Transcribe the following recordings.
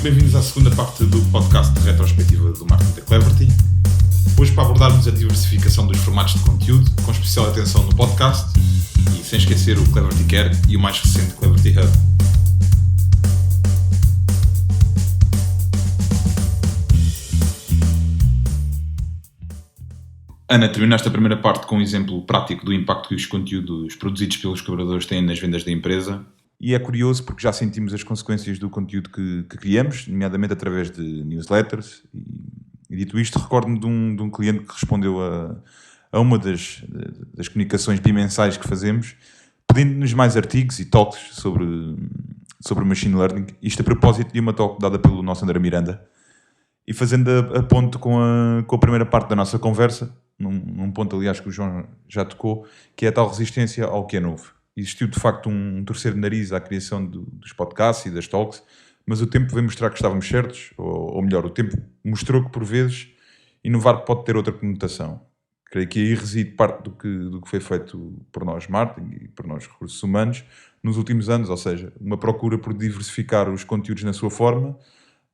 bem-vindos à segunda parte do podcast de retrospectiva do marketing da Cleverty. Hoje para abordarmos a diversificação dos formatos de conteúdo, com especial atenção no podcast e sem esquecer o Cleverty Care e o mais recente Cleverty Hub. Ana, terminaste a primeira parte com um exemplo prático do impacto que os conteúdos produzidos pelos colaboradores têm nas vendas da empresa. E é curioso porque já sentimos as consequências do conteúdo que criamos, nomeadamente através de newsletters. E dito isto, recordo-me de um cliente que respondeu a uma das comunicações bimensais que fazemos, pedindo-nos mais artigos e talks sobre machine learning. Isto a propósito de uma talk dada pelo nosso André Miranda. E fazendo a ponte com a primeira parte da nossa conversa, num ponto, aliás, que o João já tocou, que é a tal resistência ao que é novo. Existiu, de facto, um torcer de nariz à criação dos podcasts e das talks, mas o tempo veio mostrar que estávamos certos, ou melhor, o tempo mostrou que, por vezes, inovar pode ter outra conotação. Creio que aí reside parte do que foi feito por nós, marketing, e por nós, recursos humanos, nos últimos anos, ou seja, uma procura por diversificar os conteúdos na sua forma,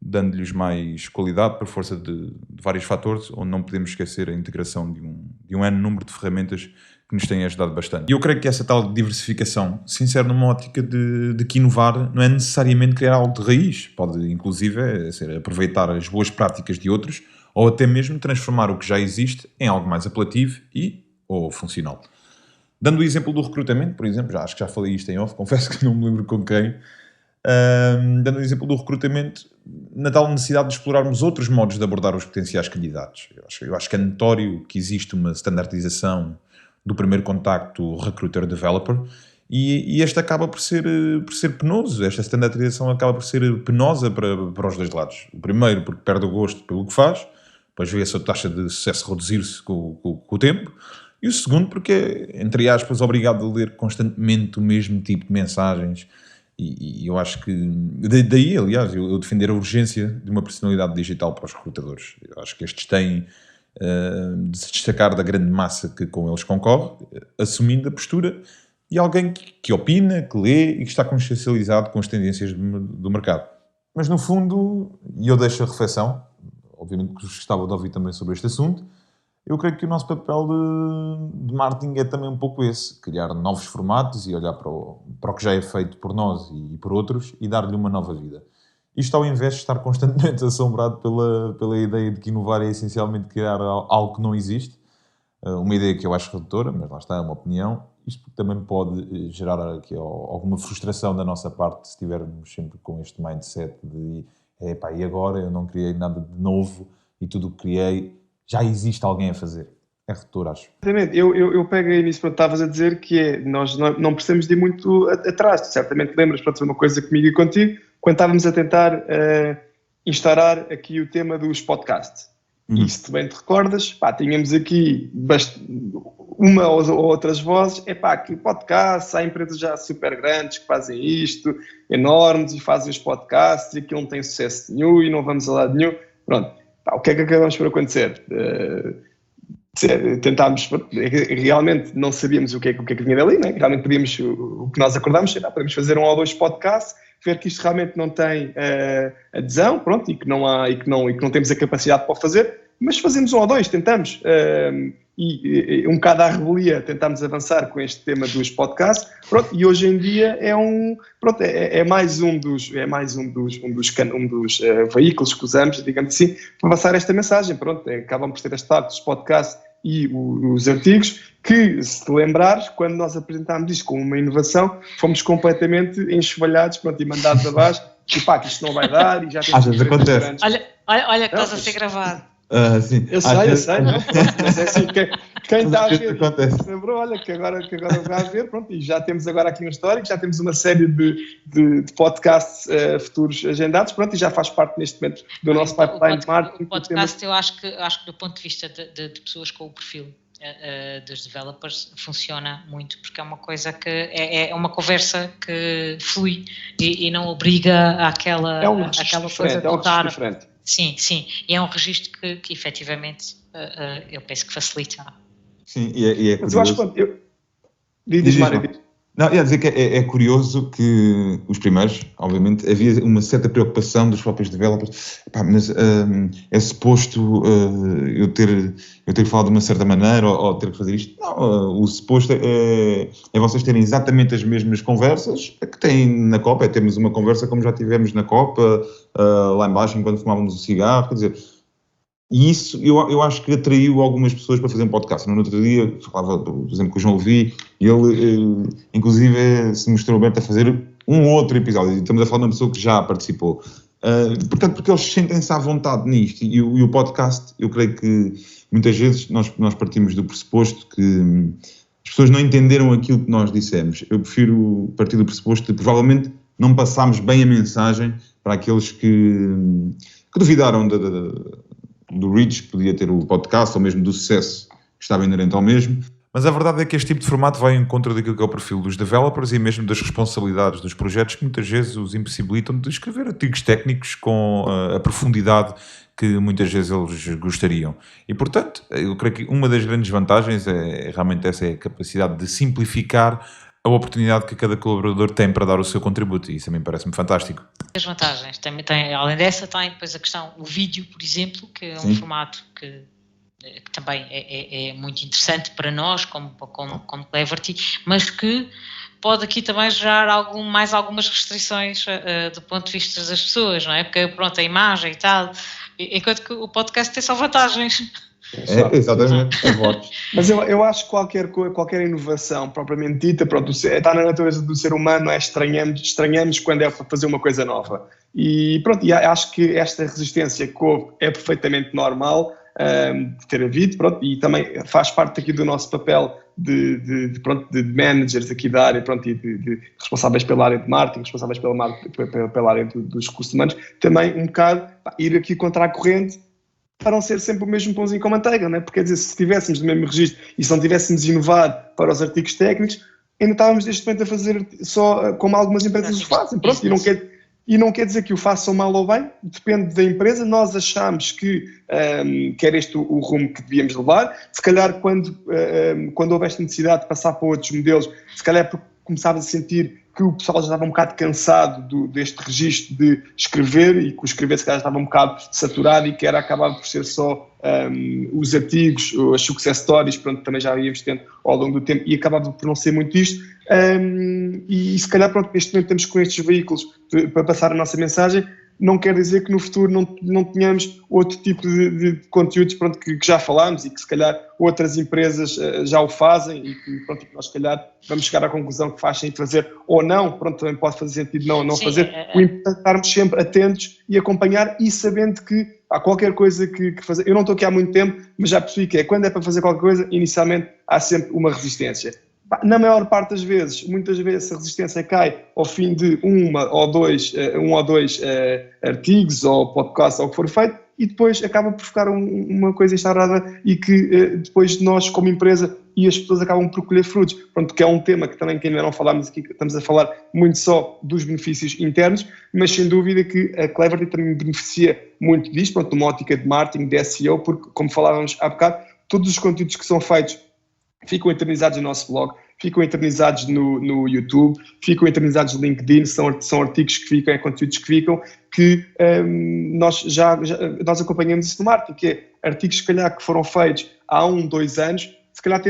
dando-lhes mais qualidade por força de vários fatores, onde não podemos esquecer a integração de um N número de ferramentas que nos têm ajudado bastante. E eu creio que essa tal diversificação se insere numa ótica de que inovar não é necessariamente criar algo de raiz. Pode, inclusive, ser aproveitar as boas práticas de outros ou até mesmo transformar o que já existe em algo mais apelativo ou funcional. Dando o exemplo do recrutamento, por exemplo, acho que já falei isto em off, confesso que não me lembro com quem, dando o exemplo do recrutamento, na tal necessidade de explorarmos outros modos de abordar os potenciais candidatos. Eu acho que é notório que existe uma standardização do primeiro contacto recruiter-developer e este acaba por ser penoso. Esta standardização acaba por ser penosa para os dois lados. O primeiro porque perde o gosto pelo que faz, depois vê a sua taxa de sucesso reduzir-se com o tempo, e o segundo porque é, entre aspas, obrigado a ler constantemente o mesmo tipo de mensagens. E eu acho que, daí, aliás, eu defender a urgência de uma personalidade digital para os recrutadores. Eu acho que estes têm de se destacar da grande massa que com eles concorre, assumindo a postura de alguém que opina, que lê e que está consciencializado com as tendências do mercado. Mas, no fundo, e eu deixo a reflexão, obviamente que gostava de ouvir também sobre este assunto, eu creio que o nosso papel de marketing é também um pouco esse, criar novos formatos e olhar para o que já é feito por nós e por outros e dar-lhe uma nova vida. Isto ao invés de estar constantemente assombrado pela ideia de que inovar é essencialmente criar algo que não existe, uma ideia que eu acho redutora, mas lá está, é uma opinião. Isto também pode gerar aqui alguma frustração da nossa parte se estivermos sempre com este mindset de e agora eu não criei nada de novo e tudo o que criei já existe alguém a fazer. É redutor, acho. Exatamente. Eu pego aí nisso que estavas a dizer, que é, nós não precisamos de ir muito atrás. Tu certamente lembras, para uma coisa comigo e contigo, quando estávamos a tentar instaurar aqui o tema dos podcasts. E se bem te recordas, tínhamos aqui uma ou outras vozes, que podcasts, há empresas já super grandes que fazem isto, enormes, e fazem os podcasts, e aquilo não tem sucesso nenhum, e não vamos a lado nenhum. Pronto. O que é que acabamos por acontecer? Tentámos, realmente não sabíamos o que é que vinha dali, né? Realmente podíamos, o que nós acordámos, podemos fazer um ou dois podcasts, ver que isto realmente não tem adesão, pronto, e que não temos a capacidade para o fazer, mas fazemos um ou dois, tentamos, e um bocado à revelia tentámos avançar com este tema dos podcasts, pronto, e hoje em dia é mais um dos veículos que usamos, digamos assim, para passar esta mensagem, pronto, acabam por ter este lado dos podcasts e os artigos, que, se te lembrares, quando nós apresentámos isto como uma inovação, fomos completamente enxovalhados, pronto, e mandados abaixo, que isto não vai dar, e já temos acontece. grandes. Olha que estás a ser gravado. Sim. Eu sei, não? Mas é assim, quem está a ver, lembrou, olha, que agora vai a ver, pronto, e já temos agora aqui um histórico, já temos uma série de podcasts futuros agendados, pronto, e já faz parte neste momento do nosso pipeline de marketing. O podcast, eu acho que do ponto de vista de pessoas com o perfil dos developers, funciona muito, porque é uma coisa que é uma conversa que flui e não obriga àquela coisa de voltar. Diferente. Sim, e é um registro que efetivamente eu penso que facilita. Sim, e é curioso. Mas eu acho que diz Mário. Não, ia dizer que é curioso que os primeiros, obviamente, havia uma certa preocupação dos próprios developers. Mas é suposto eu ter falado de uma certa maneira ou ter que fazer isto? Não, o suposto é vocês terem exatamente as mesmas conversas que têm na Copa. Temos uma conversa como já tivemos na Copa, lá embaixo, enquanto fumávamos o cigarro, quer dizer... E isso eu acho que atraiu algumas pessoas para fazer um podcast. No outro dia, falava, por exemplo, com o João Levi, e ele, inclusive, se mostrou aberto a fazer um outro episódio. E estamos a falar de uma pessoa que já participou. Portanto, porque eles sentem-se à vontade nisto. E o podcast, eu creio que muitas vezes nós partimos do pressuposto que as pessoas não entenderam aquilo que nós dissemos. Eu prefiro partir do pressuposto de provavelmente não passámos bem a mensagem para aqueles que duvidaram do reach que podia ter o podcast, ou mesmo do sucesso que estava inerente ao mesmo. Mas a verdade é que este tipo de formato vai em contra daquilo que é o perfil dos developers e mesmo das responsabilidades dos projetos que muitas vezes os impossibilitam de escrever artigos técnicos com a profundidade que muitas vezes eles gostariam. E, portanto, eu creio que uma das grandes vantagens é realmente essa, é a capacidade de simplificar a oportunidade que cada colaborador tem para dar o seu contributo, e isso a mim parece-me fantástico. As vantagens, além dessa, tem depois a questão, o vídeo, por exemplo, que é um formato que também é muito interessante para nós, como Cleverty, mas que pode aqui também gerar algumas restrições do ponto de vista das pessoas, não é? Porque, pronto, a imagem e tal, enquanto que o podcast tem só vantagens. Exatamente, Mas eu acho que qualquer inovação propriamente dita, pronto, está na natureza do ser humano, estranhamos quando é para fazer uma coisa nova. E pronto, acho que esta resistência que houve é perfeitamente normal de ter havido, pronto, e também faz parte aqui do nosso papel de managers aqui da área, pronto, e de responsáveis pela área de marketing, responsáveis pela área dos recursos humanos, também um bocado ir aqui contra a corrente, para não ser sempre o mesmo pãozinho com manteiga, não é? Porque, quer dizer, se estivéssemos no mesmo registro e se não tivéssemos inovado para os artigos técnicos, ainda estávamos neste momento a fazer só como algumas empresas o fazem, pronto, e não quer dizer que o façam mal ou bem, depende da empresa. Nós achamos que era este o rumo que devíamos levar, se calhar quando houve esta necessidade de passar para outros modelos, se calhar porque começava a sentir que o pessoal já estava um bocado cansado deste registro de escrever e que o escrever se calhar estava um bocado saturado e que era acabado por ser só os artigos, as success stories, pronto, também já íamos tendo ao longo do tempo e acabava por não ser muito isto. E se calhar, pronto, neste momento estamos com estes veículos para passar a nossa mensagem. Não quer dizer que no futuro não tenhamos outro tipo de conteúdos, pronto, que já falámos e que se calhar outras empresas já o fazem e que, pronto, nós se calhar vamos chegar à conclusão que faz sentido fazer ou não, pronto, também pode fazer sentido não Sim, fazer. O importante é estarmos sempre atentos e acompanhar e sabendo que há qualquer coisa que fazer. Eu não estou aqui há muito tempo, mas já percebi que quando é para fazer qualquer coisa, inicialmente há sempre uma resistência. Na maior parte das vezes, muitas vezes a resistência cai ao fim de um ou dois artigos ou podcasts ou o que for feito e depois acaba por ficar uma coisa instaurada e que depois nós como empresa e as pessoas acabam por colher frutos. Pronto, que é um tema que também, que ainda não falámos aqui, estamos a falar muito só dos benefícios internos, mas sem dúvida que a Cleverty também beneficia muito disto, pronto, numa ótica de marketing, de SEO, porque como falávamos há bocado, todos os conteúdos que são feitos ficam eternizados no nosso blog, ficam eternizados no YouTube, ficam eternizados no LinkedIn, são artigos que ficam, conteúdos que ficam, que nós acompanhamos isso no marketing, que é artigos se calhar que foram feitos há 2 anos, se calhar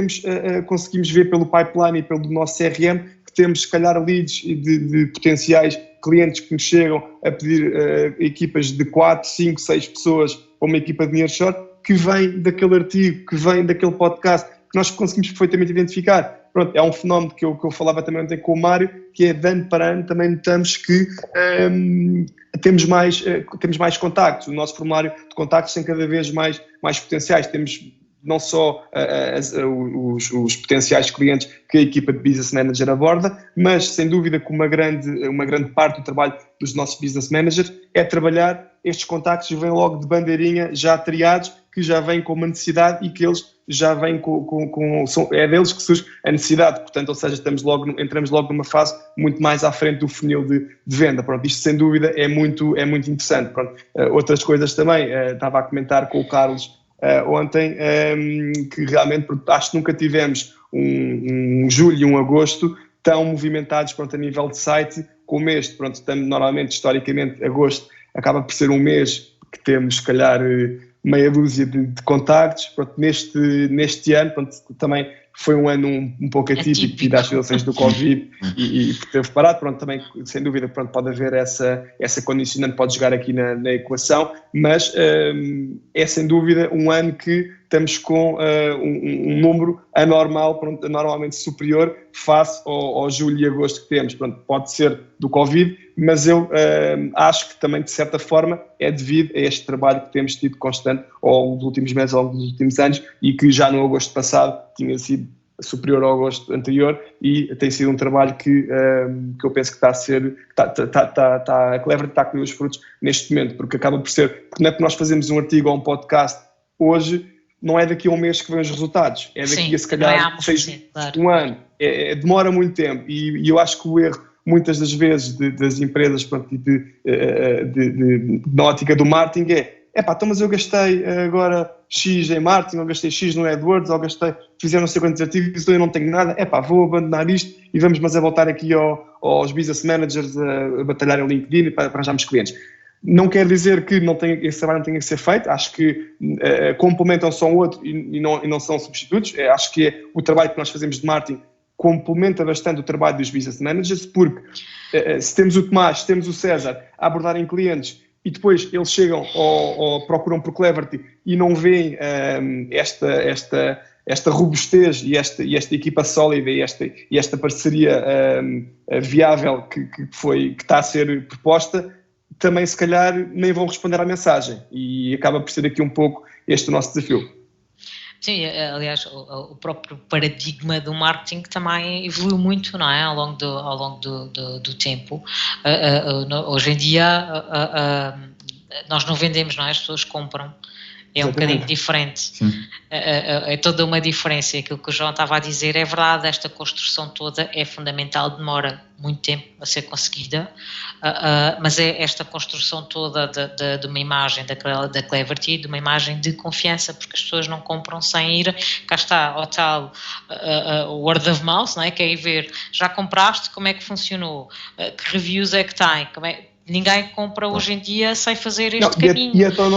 conseguimos ver pelo pipeline e pelo nosso CRM que temos se calhar leads de potenciais clientes que nos chegam a pedir equipas de 4, 5, 6 pessoas para uma equipa de nearshore, que vem daquele artigo, que vem daquele podcast, que nós conseguimos perfeitamente identificar. Pronto, é um fenómeno que eu falava também ontem com o Mário, que é de ano para ano também notamos que temos mais contactos. O nosso formulário de contactos tem cada vez mais potenciais. Temos não só os potenciais clientes que a equipa de Business Manager aborda, mas sem dúvida que uma grande parte do trabalho dos nossos Business Managers é trabalhar estes contactos, vêm logo de bandeirinha, já triados, que já vêm com uma necessidade e que eles já vêm é deles que surge a necessidade, portanto, ou seja, entramos logo numa fase muito mais à frente do funil de venda. Pronto, isto sem dúvida é muito interessante. Pronto, outras coisas também, estava a comentar com o Carlos ontem, que realmente acho que nunca tivemos um julho e um agosto tão movimentados, pronto, a nível de site, como este. Pronto, estamos, normalmente, historicamente, agosto acaba por ser um mês que temos, se calhar, meia dúzia de contactos. Pronto, neste ano, pronto, também foi um ano um pouco atípico devido às situações do Covid e teve parado. Pronto, também, sem dúvida, pronto, pode haver essa condicionante, pode jogar aqui na equação, mas é sem dúvida um ano que estamos com um número anormal, pronto, anormalmente superior face ao julho e agosto que temos. Pronto, pode ser do Covid, mas eu acho que também, de certa forma, é devido a este trabalho que temos tido constante ao longo dos últimos meses, ao longo dos últimos anos, e que já no agosto passado tinha sido superior ao agosto anterior, e tem sido um trabalho que eu penso que está a ser, a Cleverty está a colher os frutos neste momento, porque acaba por ser, porque não é que nós fazemos um artigo ou um podcast hoje, não é daqui a um mês que vêm os resultados, é daqui a se calhar um ano, demora muito tempo, e eu acho que o erro muitas das vezes das empresas, pronto, na ótica do marketing então, mas eu gastei agora X em marketing, ou gastei X no AdWords, ou fizeram não sei quantos artigos, então eu não tenho nada, vou abandonar isto e vamos voltar aqui aos business managers a batalhar em LinkedIn para arranjarmos clientes. Não quer dizer que esse trabalho não tenha que ser feito, acho que complementam só um outro e não são substitutos. Acho que o trabalho que nós fazemos de marketing complementa bastante o trabalho dos business managers, porque se temos o Tomás, se temos o César a abordarem clientes e depois eles chegam ou procuram por Cleverty e não veem esta robustez e esta equipa sólida e esta parceria viável que está a ser proposta, também se calhar nem vão responder à mensagem, e acaba por ser aqui um pouco este o nosso desafio. Sim, aliás, o próprio paradigma do marketing também evoluiu muito, não é? Ao longo do tempo. Hoje em dia, nós não vendemos, não é? As pessoas compram. É um bocadinho diferente. É toda uma diferença. Aquilo que o João estava a dizer é verdade, esta construção toda é fundamental, demora muito tempo a ser conseguida, mas é esta construção toda de uma imagem da Cleverty, de uma imagem de confiança, porque as pessoas não compram sem ir, cá está, ao tal word of mouth, não é? Que é ir ver, já compraste, como é que funcionou, que reviews é que tem, ninguém compra hoje em dia sem fazer este caminho. E então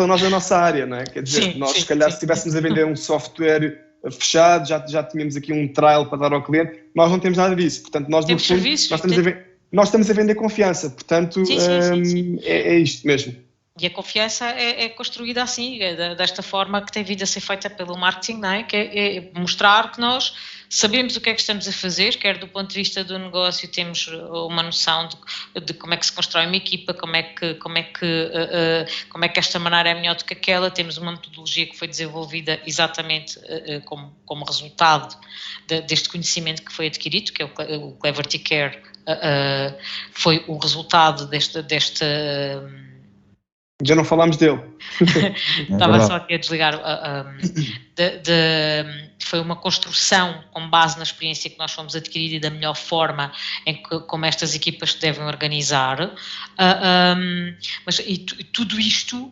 nós a nossa área, não é? Quer dizer, nós se calhar se estivéssemos a vender um software fechado, já tínhamos aqui um trial para dar ao cliente, nós não temos nada disso, portanto nós temos no fundo, serviços, nós estamos a vender confiança, portanto é isto mesmo. E a confiança é construída assim, desta forma que tem vindo a ser feita pelo marketing, não é? Que é mostrar que nós sabemos o que é que estamos a fazer, quer do ponto de vista do negócio temos uma noção de como é que se constrói uma equipa, como é que esta maneira é melhor do que aquela, temos uma metodologia que foi desenvolvida exatamente como resultado deste conhecimento que foi adquirido, que é o Cleverty Care, foi o resultado deste já não falámos dele. Estava só aqui a desligar. Foi uma construção com base na experiência que nós fomos adquirir e da melhor forma como estas equipas se devem organizar. Mas tudo isto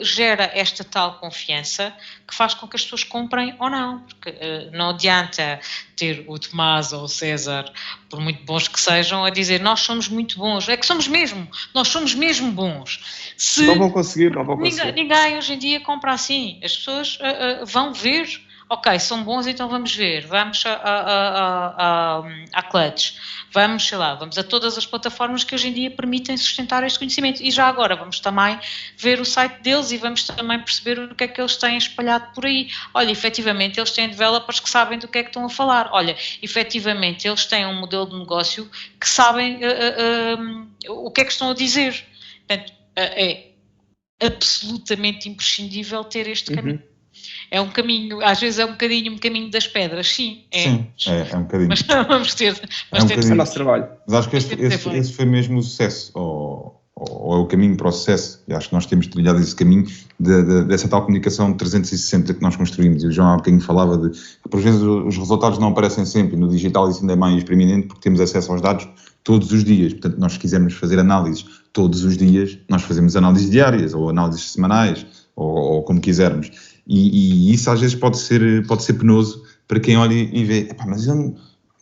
gera esta tal confiança que faz com que as pessoas comprem ou não. Porque não adianta ter o Tomás ou o César, por muito bons que sejam, a dizer nós somos muito bons. É que somos mesmo, nós somos mesmo bons. Não vão conseguir. Ninguém hoje em dia compra assim. As pessoas vão ver, ok, são bons, então vamos ver. Vamos à Clutch, vamos a todas as plataformas que hoje em dia permitem sustentar este conhecimento. E já agora vamos também ver o site deles e vamos também perceber o que é que eles têm espalhado por aí. Olha, efetivamente eles têm developers que sabem do que é que estão a falar. Olha, efetivamente eles têm um modelo de negócio que sabem o que é que estão a dizer. Portanto, é absolutamente imprescindível ter este caminho. É um caminho, às vezes é um caminho das pedras, sim. É um bocadinho. Mas vamos ter o nosso trabalho. Mas acho que esse foi mesmo o sucesso, ou é o caminho para o sucesso, e acho que nós temos trilhado esse caminho dessa tal comunicação 360 que nós construímos, e o João há bocadinho falava de que por vezes os resultados não aparecem sempre, no digital isso ainda é mais preeminente porque temos acesso aos dados todos os dias, portanto nós se quisermos fazer análises todos os dias, nós fazemos análises diárias, ou análises semanais, ou como quisermos. E isso às vezes pode ser penoso para quem olha e vê, mas eu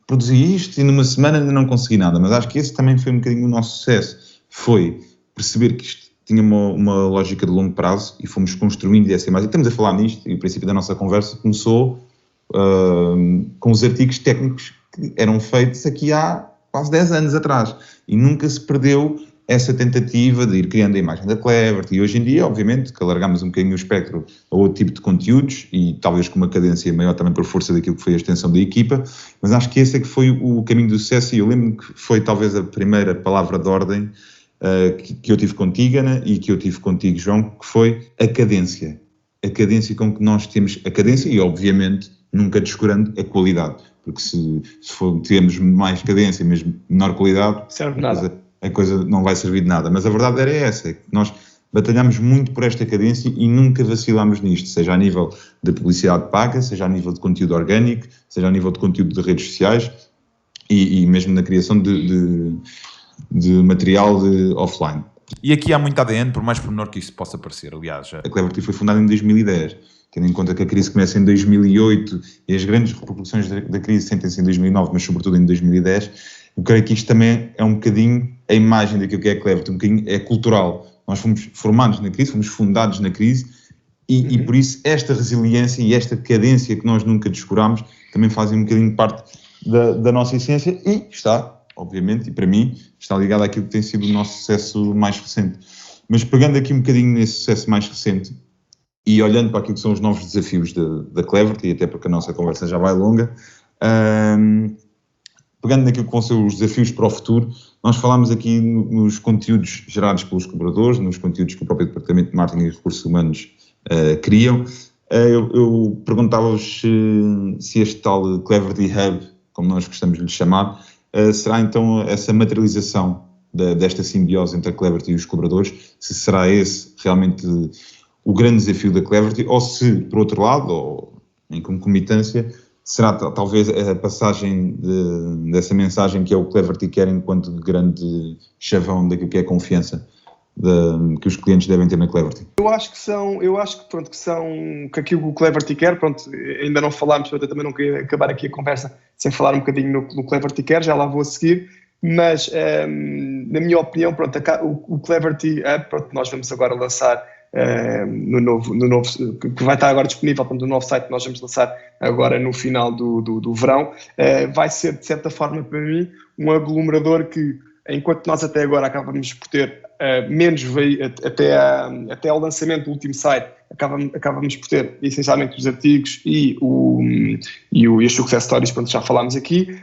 produzi isto e numa semana ainda não consegui nada. Mas acho que esse também foi um bocadinho o nosso sucesso. Foi perceber que isto tinha uma lógica de longo prazo e fomos construindo essa imagem. Estamos a falar nisto e o princípio da nossa conversa começou com os artigos técnicos que eram feitos aqui há quase 10 anos atrás. E nunca se perdeu essa tentativa de ir criando a imagem da Cleverty. E hoje em dia, obviamente, que alargamos um bocadinho o espectro a outro tipo de conteúdos e talvez com uma cadência maior também por força daquilo que foi a extensão da equipa, mas acho que esse é que foi o caminho do sucesso e eu lembro que foi talvez a primeira palavra de ordem que eu tive contigo, Ana, e que eu tive contigo, João, que foi a cadência. A cadência com que nós temos a cadência e, obviamente, nunca descurando a qualidade. Porque se tivermos mais cadência, mesmo menor qualidade, serve nada. A coisa não vai servir de nada. Mas a verdade era essa, é que nós batalhamos muito por esta cadência e nunca vacilámos nisto, seja a nível de publicidade paga, seja a nível de conteúdo orgânico, seja a nível de conteúdo de redes sociais e mesmo na criação de material offline. E aqui há muito ADN, por mais pormenor que isso possa parecer, aliás. A Cleverty foi fundada em 2010, tendo em conta que a crise começa em 2008 e as grandes repercussões da crise sentem-se em 2009, mas sobretudo em 2010, eu creio que isto também é um bocadinho a imagem daquilo que é a Cleverty, um bocadinho é cultural. Nós fomos formados na crise, fomos fundados na crise e por isso esta resiliência e esta cadência que nós nunca descurámos também fazem um bocadinho parte da nossa essência e está, obviamente, e para mim, está ligado àquilo que tem sido o nosso sucesso mais recente. Mas pegando aqui um bocadinho nesse sucesso mais recente e olhando para aquilo que são os novos desafios da Cleverty, e até porque a nossa conversa já vai longa, pegando naquilo que vão ser os desafios para o futuro, nós falámos aqui nos conteúdos gerados pelos colaboradores, nos conteúdos que o próprio Departamento de Marketing e Recursos Humanos criam. Eu perguntava-vos se este tal Cleverty Hub, como nós gostamos de lhe chamar, será então essa materialização desta simbiose entre a Cleverty e os colaboradores, se será esse realmente o grande desafio da Cleverty, ou se, por outro lado, ou em concomitância, será talvez a passagem dessa mensagem que é o Cleverty quer enquanto grande chavão daquilo que é a confiança que os clientes devem ter na Cleverty. Eu acho que aquilo que o Cleverty quer, pronto, ainda não falámos, eu também não queria acabar aqui a conversa sem falar um bocadinho no Cleverty quer, já lá vou a seguir, mas na minha opinião, pronto, o Cleverty Hub, pronto, nós vamos agora lançar no novo, que vai estar agora disponível, no novo site que nós vamos lançar agora no final do verão, vai ser, de certa forma, para mim, um aglomerador que, enquanto nós até agora acabamos por ter menos até ao lançamento do último site, acabamos por ter essencialmente os artigos e as success stories, pronto, já falámos aqui,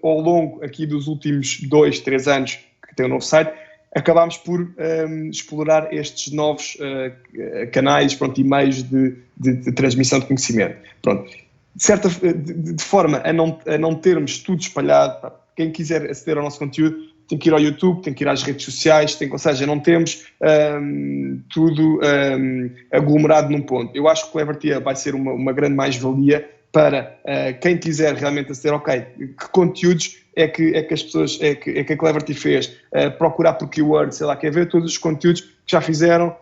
ao longo aqui dos últimos 2-3 anos que tem o novo site, acabámos por explorar estes novos canais, pronto, e meios de transmissão de conhecimento. Pronto. De forma a não termos tudo espalhado, quem quiser aceder ao nosso conteúdo tem que ir ao YouTube, tem que ir às redes sociais, ou seja, não temos tudo aglomerado num ponto. Eu acho que o Cleverty vai ser uma grande mais-valia para quem quiser realmente aceder, que conteúdos é que as pessoas, é que a Cleverty fez, procurar por keywords, sei lá, quer ver todos os conteúdos que já fizeram,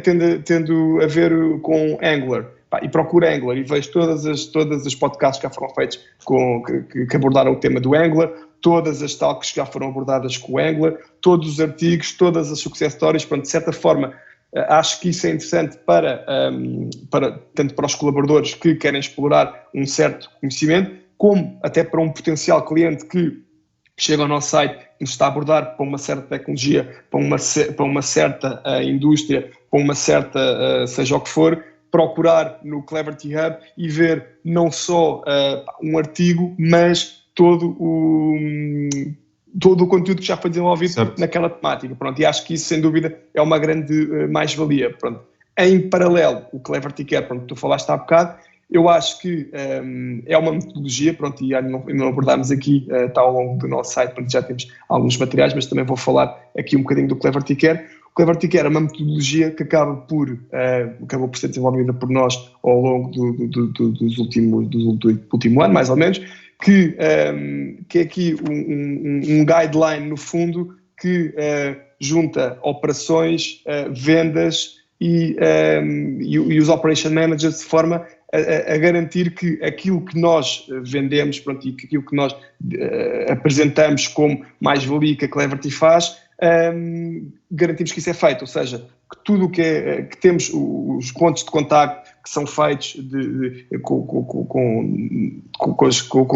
tendo a ver com Angular, e procura Angular e vejo todas as podcasts que já foram feitos que abordaram o tema do Angular, todas as talks que já foram abordadas com o Angular, todos os artigos, todas as success stories, de certa forma, acho que isso é interessante tanto para os colaboradores que querem explorar um certo conhecimento, como até para um potencial cliente que chega ao nosso site e nos está a abordar para uma certa tecnologia, para uma certa indústria, para uma certa, seja o que for, procurar no Cleverty Hub e ver não só um artigo, mas todo o conteúdo que já foi desenvolvido, certo, naquela temática. Pronto, e acho que isso, sem dúvida, é uma grande mais-valia. Pronto. Em paralelo, o Cleverty Care, pronto, tu falaste há bocado, eu acho que é uma metodologia, pronto, e não abordámos aqui, está ao longo do nosso site, pronto, já temos alguns materiais, mas também vou falar aqui um bocadinho do Cleverty Care. O Cleverty Care é uma metodologia que acabou por ser desenvolvida por nós ao longo do último ano, mais ou menos, que é aqui um guideline, no fundo, que junta operações, vendas e os operation managers de forma a garantir que aquilo que nós vendemos, pronto, e que aquilo que nós apresentamos como mais-valia que a Cleverty faz, garantimos que isso é feito, ou seja, que tudo o que temos, os pontos de contacto que são feitos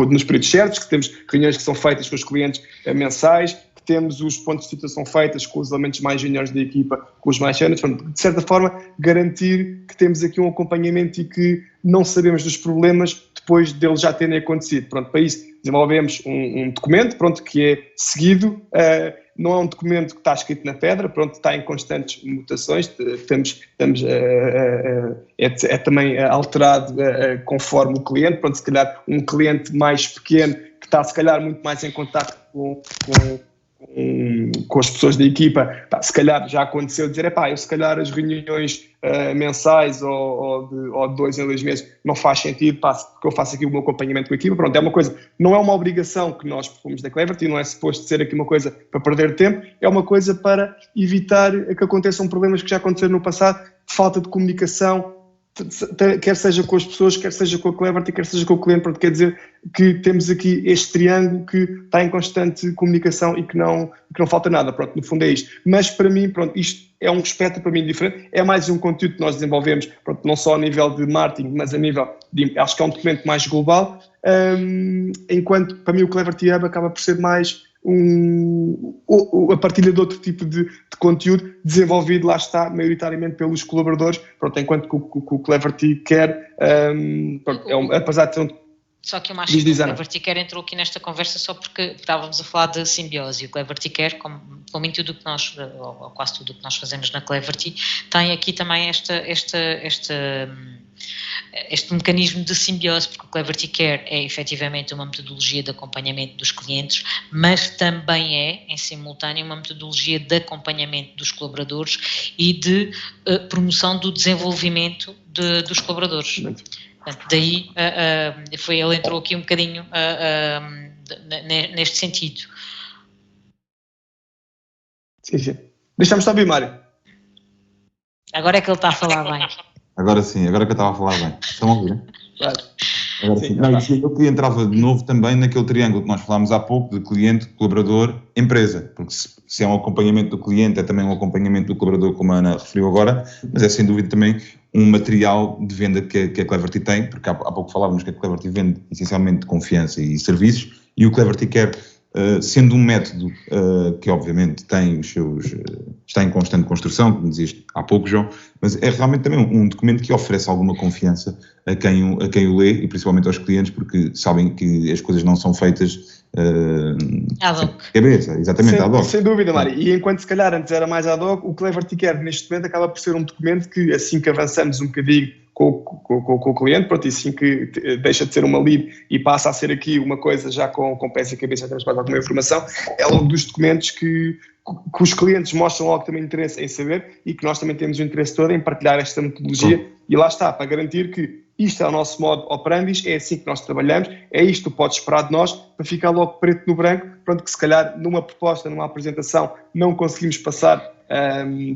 nos períodos certos, que temos reuniões que são feitas com os clientes mensais, que temos os pontos de situação feitos com os elementos mais juniores da equipa, com os mais seniors, de certa forma garantir que temos aqui um acompanhamento e que não sabemos dos problemas depois deles já terem acontecido. Pronto, para isso desenvolvemos um documento, pronto, que é seguido, não é um documento que está escrito na pedra, pronto, está em constantes mutações, é também alterado conforme o cliente, pronto, se calhar um cliente mais pequeno que está se calhar muito mais em contacto com as pessoas da equipa, se calhar já aconteceu dizer, eu se calhar as reuniões mensais ou de 2 em 2 meses não faz sentido, porque eu faço aqui o meu acompanhamento com a equipa, pronto, é uma coisa, não é uma obrigação que nós propomos da Cleverty, não é suposto ser aqui uma coisa para perder tempo, é uma coisa para evitar que aconteçam problemas que já aconteceram no passado, de falta de comunicação, quer seja com as pessoas, quer seja com a Cleverty, quer seja com o cliente, pronto, quer dizer que temos aqui este triângulo que está em constante comunicação e que não falta nada, pronto, no fundo é isto. Mas para mim, pronto, isto é um espectro para mim diferente, é mais um conteúdo que nós desenvolvemos, pronto, não só a nível de marketing, mas a nível de, acho que é um documento mais global, enquanto para mim o Cleverty Hub acaba por ser mais a partilha de outro tipo de conteúdo desenvolvido, lá está, maioritariamente pelos colaboradores, pronto, enquanto que o Cleverty quer, apesar de ser Só que eu acho que o Cleverty Care entrou aqui nesta conversa só porque estávamos a falar de simbiose. E o Cleverty Care, como em tudo o que nós, ou quase tudo o que nós fazemos na Cleverty, tem aqui também este mecanismo de simbiose, porque o Cleverty Care é efetivamente uma metodologia de acompanhamento dos clientes, mas também é, em simultâneo, uma metodologia de acompanhamento dos colaboradores e de promoção do desenvolvimento dos colaboradores. Portanto, daí ele entrou aqui um bocadinho neste sentido. Sim. Deixamos-te ouvir, Mário. Agora é que ele está a falar bem. Agora sim, agora que eu estava a falar bem. Estão a ouvir? Claro. Agora sim. Não, eu que entrava de novo também naquele triângulo que nós falámos há pouco, de cliente, colaborador, empresa. Porque se é um acompanhamento do cliente, é também um acompanhamento do colaborador, como a Ana referiu agora, mas é sem dúvida também um material de venda que a Cleverty tem, porque há pouco falávamos que a Cleverty vende essencialmente confiança e serviços, e o Cleverty Care, sendo um método que obviamente tem os seus, está em constante construção, como dizias há pouco, João, mas é realmente também um documento que oferece alguma confiança a quem o lê, e principalmente aos clientes, porque sabem que as coisas não são feitas ad hoc. Cabeça, exatamente, ad hoc. Sem dúvida, Mário. E enquanto se calhar antes era mais ad hoc, o Cleverty Care neste momento acaba por ser um documento que, assim que avançamos um bocadinho com o cliente, pronto, e assim que deixa de ser uma lead e passa a ser aqui uma coisa já com pés e cabeça, temos mais alguma informação, é logo dos documentos que os clientes mostram logo também interesse em saber e que nós também temos o interesse todo em partilhar esta metodologia e lá está, para garantir que isto é o nosso modo operandi, é assim que nós trabalhamos, é isto que tu podes esperar de nós, para ficar logo preto no branco, pronto, que se calhar numa proposta, numa apresentação, não conseguimos passar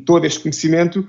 todo este conhecimento,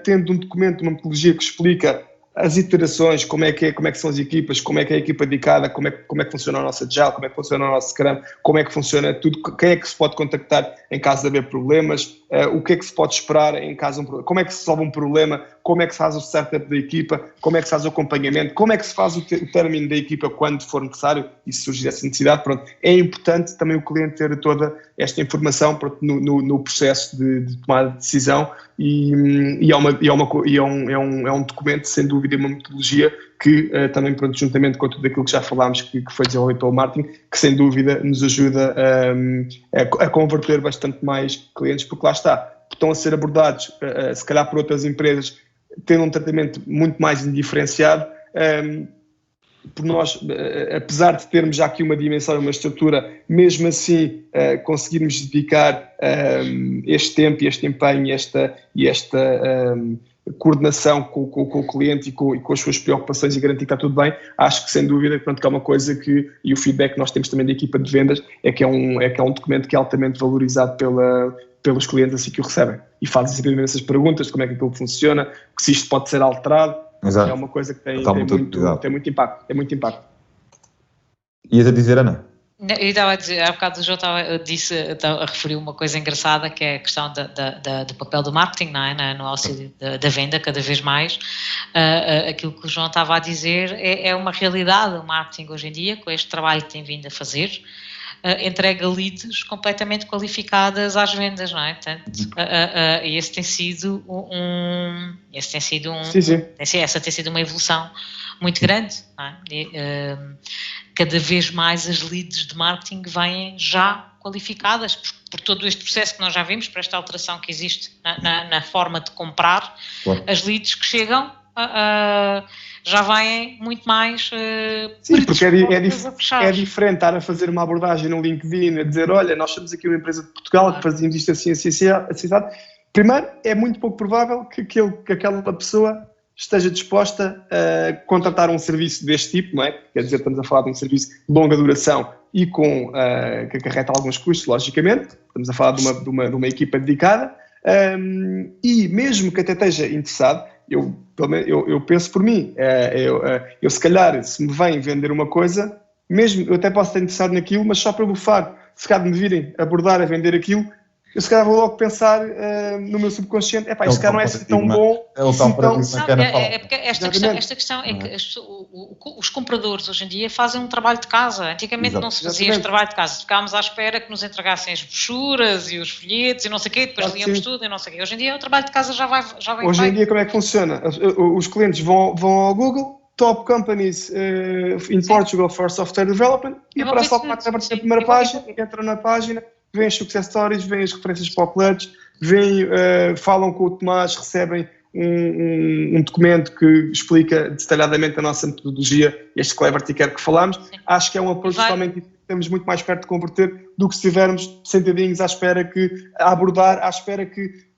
tendo um documento, uma metodologia que explica as iterações, como é que são as equipas, como é que é a equipa dedicada, como é que funciona a nossa Agile, como é que funciona o nosso Scrum, como é que funciona tudo, quem é que se pode contactar em caso de haver problemas, o que é que se pode esperar em caso de um problema, como é que se resolve um problema, como é que se faz o setup da equipa, como é que se faz o acompanhamento, como é que se faz o término da equipa quando for necessário e se surgir essa necessidade, pronto. É importante também o cliente ter toda esta informação, pronto, no processo de tomar decisão e é um documento, sem dúvida, uma metodologia que também, pronto, juntamente com tudo aquilo que já falámos, que foi desenvolvido pelo Martin, que sem dúvida nos ajuda a converter bastante mais clientes, porque lá está, estão a ser abordados, se calhar por outras empresas, tendo um tratamento muito mais indiferenciado, por nós, apesar de termos já aqui uma dimensão, uma estrutura, mesmo assim conseguirmos dedicar este tempo e este empenho e esta coordenação com o cliente e com as suas preocupações e garantir que está tudo bem, acho que sem dúvida pronto, que é uma coisa que, e o feedback que nós temos também da equipa de vendas, é que é um documento que é altamente valorizado pelos clientes assim que o recebem. E fazem sempre essas perguntas de como é que aquilo funciona, se isto pode ser alterado, Exato. É uma coisa que tem muito impacto. Ias a dizer, Ana? Eu estava a dizer, há bocado o João estava a referir uma coisa engraçada, que é a questão do papel do marketing, não é? No auxílio da venda, cada vez mais. Aquilo que o João estava a dizer é uma realidade. O marketing hoje em dia, com este trabalho que tem vindo a fazer, entrega leads completamente qualificadas às vendas, não é? Portanto, e esse tem sido essa tem sido uma evolução muito grande, não é? Cada vez mais as leads de marketing vêm já qualificadas por todo este processo que nós já vimos, por esta alteração que existe na forma de comprar. Claro. As leads que chegam já vêm muito mais sim, porque é diferente estar a fazer uma abordagem no LinkedIn, a dizer, olha, nós somos aqui uma empresa de Portugal que fazemos isto assim. Primeiro, é muito pouco provável que aquela pessoa esteja disposta a contratar um serviço deste tipo, não é? Quer dizer, estamos a falar de um serviço de longa duração e que acarreta alguns custos, logicamente. Estamos a falar de uma equipa dedicada e mesmo que até esteja interessado, eu penso por mim, eu se calhar, se me vêm vender uma coisa, mesmo eu até posso estar interessado naquilo, mas só pelo facto se calhar de me virem abordar a vender aquilo, eu se calhar vou logo pensar no meu subconsciente, isto calhar não é assim tão bom. É porque esta questão é que os compradores hoje em dia fazem um trabalho de casa. Antigamente não se fazia este trabalho de casa. Ficámos à espera que nos entregassem as brochuras e os folhetos e não sei o quê, depois líamos tudo e não sei o quê. Hoje em dia o trabalho de casa já vem. Hoje em dia como é que funciona? Os clientes vão ao Google, top companies in Portugal for software development, e aparece logo na primeira página, entra na página, vêm as success stories, vêm as referências para o clutch, falam com o Tomás, recebem um documento que explica detalhadamente a nossa metodologia, este Cleverty Care que falámos. Sim. Acho que é um approach totalmente diferente, estamos muito mais perto de converter do que se estivermos sentadinhos à espera à espera que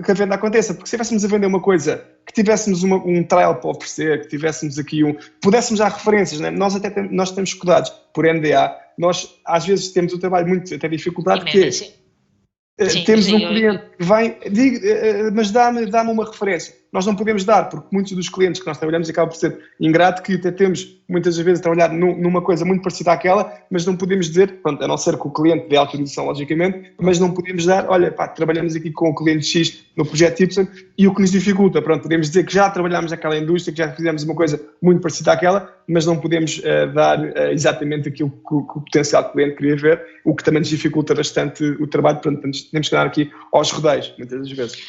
a venda aconteça, porque se estivéssemos a vender uma coisa, que tivéssemos um trial para oferecer, que tivéssemos aqui pudéssemos dar referências, né? Nós temos escudados por NDA, nós às vezes temos um trabalho muito até dificuldade, temos um cliente que vem, mas dá-me uma referência. Nós não podemos dar, porque muitos dos clientes que nós trabalhamos acabam por ser ingrato, que até temos muitas vezes a trabalhar numa coisa muito parecida àquela, mas não podemos dizer, pronto, a não ser que o cliente dê autorização, logicamente, mas não podemos dar, olha, trabalhamos aqui com o cliente X no projeto Y, e o que nos dificulta, pronto, podemos dizer que já trabalhamos naquela indústria, que já fizemos uma coisa muito parecida àquela, mas não podemos dar exatamente aquilo que o potencial cliente queria ver, o que também nos dificulta bastante o trabalho, portanto, temos que dar aqui aos rodeios, muitas das vezes.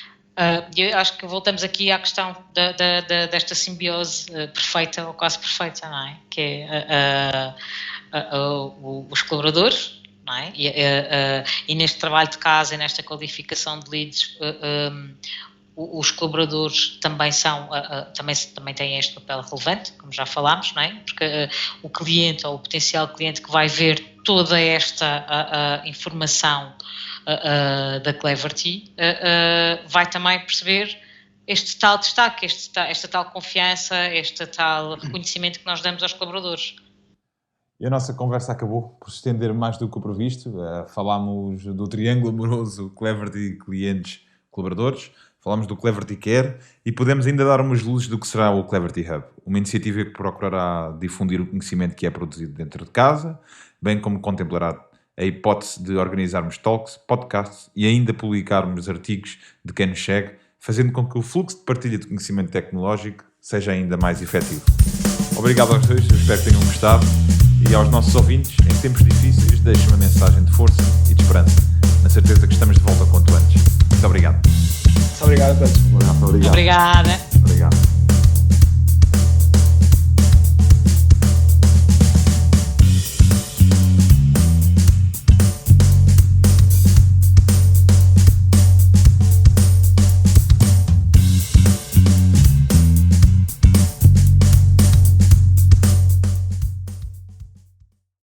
Eu acho que voltamos aqui à questão desta simbiose perfeita ou quase perfeita, não é? Que é os colaboradores, não é? E neste trabalho de casa e nesta qualificação de leads, os colaboradores também também têm este papel relevante, como já falámos, não é? Porque o cliente ou o potencial cliente que vai ver toda esta informação da Cleverty vai também perceber este tal destaque, esta tal confiança, este tal reconhecimento que nós damos aos colaboradores. E a nossa conversa acabou por se estender mais do que o previsto. Falámos do triângulo amoroso Cleverty, clientes, colaboradores. Falámos do Cleverty Care e podemos ainda dar umas luzes do que será o Cleverty Hub, uma iniciativa que procurará difundir o conhecimento que é produzido dentro de casa, bem como contemplará a hipótese de organizarmos talks, podcasts e ainda publicarmos artigos de quem nos segue, fazendo com que o fluxo de partilha de conhecimento tecnológico seja ainda mais efetivo. Obrigado aos dois, espero que tenham gostado, e aos nossos ouvintes, em tempos difíceis, deixem uma mensagem de força e de esperança, na certeza que estamos de volta quanto antes. Muito obrigado. Muito obrigado a todos. Obrigada.